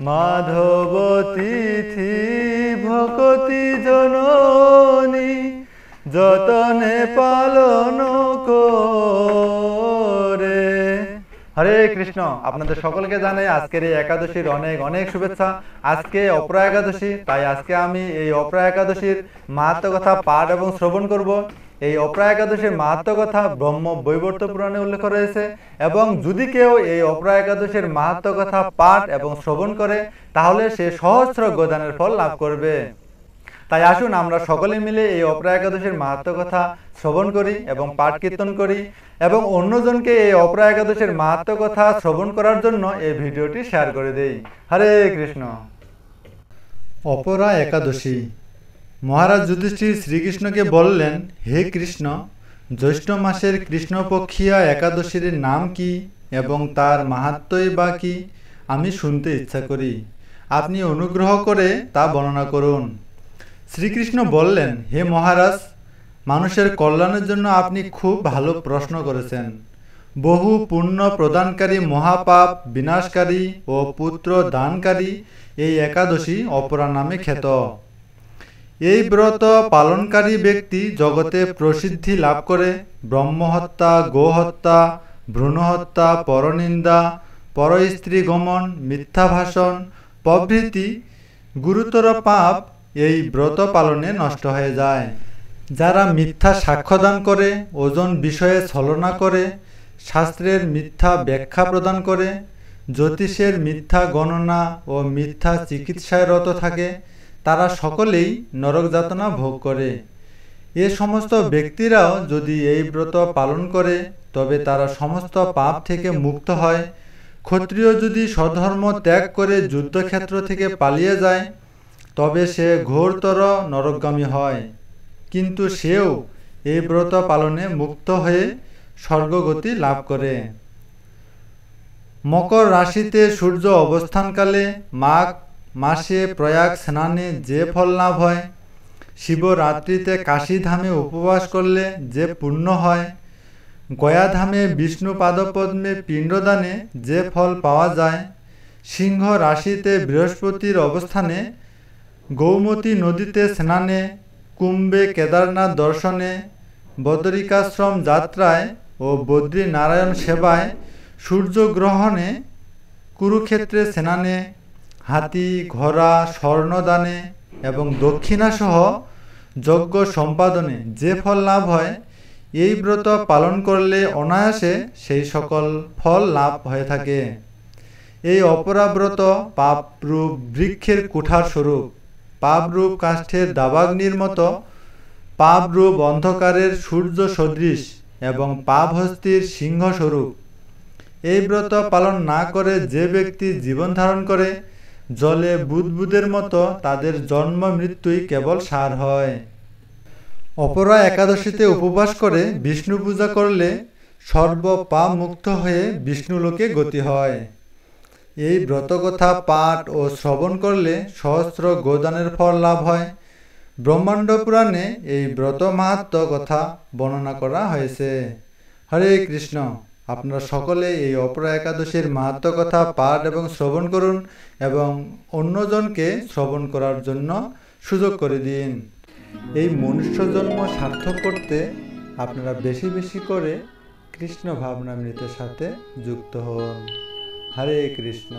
মাধব তিথি ভকতি জননী যতনে পালন করে। হরে কৃষ্ণ। আপনাদের সকলকে জানাই আজকের এই একাদশীর অনেক অনেক শুভেচ্ছা। আজকে অপরা একাদশী, তাই আজকে আমি এই অপরা একাদশীর মাহাত্ম্য কথা পাঠ এবং শ্রবণ করব। এই অপরা একাদশীর মাহাত্ম্য কথা ব্রহ্ম বৈবর্ত পুরাণে উল্লেখ রয়েছে, এবং যদি কেউ এই অপরা একাদশীর মাহাত্ম্য কথা পাঠ এবং শ্রবণ করে তাহলে সে সহস্র গোদানের ফল লাভ করবে। তাই আসুন আমরা সকলে মিলে এই অপরা একাদশীর মাহাত্ম্য কথা শ্রবণ করি এবং পাঠ কীর্তন করি, এবং অন্যজনকে এই অপরা একাদশীর মাহাত্ম্য কথা শ্রবণ করার জন্য এই ভিডিওটি শেয়ার করে দেই। হরে কৃষ্ণ। অপরা একাদশী। মহারাজ যুধিষ্ঠির শ্রীকৃষ্ণকে বললেন, হে কৃষ্ণ, জ্যৈষ্ঠ মাসের কৃষ্ণপক্ষিয়া একাদশীর নাম কি এবং তার মাহাত্ম্যই বা কি আমি শুনতে ইচ্ছা করি। আপনি অনুগ্রহ করে তা বর্ণনা করুন। শ্রীকৃষ্ণ বললেন, হে মহারাজ, মানুষের কল্যাণের জন্য আপনি খুব ভালো প্রশ্ন করেছেন। বহু পুণ্য প্রদানকারী, মহাপাপ বিনাশকারী ও পুত্র দানকারী এই একাদশী অপরা নামে খ্যাত। এই ব্রত পালনকারী ব্যক্তি জগতে প্রসিদ্ধি লাভ করে ব্রহ্মহত্যা, গোহত্যা, ভ্রূণহত্যা, পরনিন্দা, পরস্ত্রী গমন, মিথ্যা ভাষণ প্রভৃতি গুরুতর পাপ এই ব্রত পালনে নষ্ট হয়ে যায়। যারা মিথ্যা সাক্ষ্যদান করে, ওজন বিষয়ে ছলনা করে, শাস্ত্রের মিথ্যা ব্যাখ্যা প্রদান করে, জ্যোতিষের মিথ্যা গণনা ও মিথ্যা চিকিৎসায় রত থাকে, তারা সকলেই নরক যাতনা ভোগ করে। এ সমস্ত ব্যক্তিরাও যদি এই ব্রত পালন করে তবে তারা সমস্ত পাপ থেকে মুক্ত হয়। ক্ষত্রিয় যদি স্বধর্ম ত্যাগ করে যুদ্ধক্ষেত্র থেকে পালিয়ে যায় তবে সে ঘোরতর নরকগামী হয়, কিন্তু সেও এই ব্রত পালনে মুক্ত হয়ে স্বর্গগতি লাভ করে। মকর রাশিতে সূর্য অবস্থানকালে মাঘ মাসে প্রয়াগ স্নানে যে ফল লাভ হয়, শিবরাত্রিতে কাশীধামে উপবাস করলে যে পুণ্য হয়, গয়াধামে বিষ্ণু পাদপদ্মে পিণ্ডদানে যে ফল পাওয়া যায়, সিংহ রাশিতে বৃহস্পতির অবস্থানে গৌমতী নদীতে স্নানে, কুম্ভে কেদারনাথ দর্শনে, বদরিকাশ্রম যাত্রায় ও বদ্রীনারায়ণ সেবায়, সূর্যগ্রহণে, কুরুক্ষেত্রে স্নানে, হাতি ঘোড়া স্বর্ণদানে এবং দক্ষিণাসহ যজ্ঞ সম্পাদনে যে ফল লাভ হয়, এই ব্রত পালন করলে অনায়াসে সেই সকল ফল লাভ হয়ে থাকে। এই অপরা ব্রত পাপরূপ বৃক্ষের কুঠার স্বরূপ, পাপরূপ কাষ্ঠের দাবাগ্নির মতো, পাপরূপ অন্ধকারের সূর্য সদৃশ এবং পাপহস্তির সিংহ স্বরূপ। এই ব্রত পালন না করে যে ব্যক্তি জীবন ধারণ করে জলে বুদবুদের মতো, তাদের জন্ম মৃত্যুই কেবল সার হয়। অপরা একাদশীতে উপবাস করে বিষ্ণু পূজা করলে সর্ব পাপ মুক্ত হয়ে বিষ্ণুলোকে গতি হয়। এই ব্রতকথা পাঠ ও শ্রবণ করলে সহস্র গোদানের ফল লাভ হয়। ব্রহ্মাণ্ড পুরাণে এই ব্রত মাহাত্ম্য কথা বর্ণনা করা হয়েছে। হরে কৃষ্ণ। আপনারা সকলে এই অপরা একাদশীর মাহাত্ম্য কথা পাঠ এবং শ্রবণ করুন এবং অন্যজনকে শ্রবণ করার জন্য সুযোগ করে দিন। এই মনুষ্য জন্ম সার্থক করতে আপনারা বেশি বেশি করে কৃষ্ণ ভাবনামৃতের সাথে যুক্ত হন। হরে কৃষ্ণ।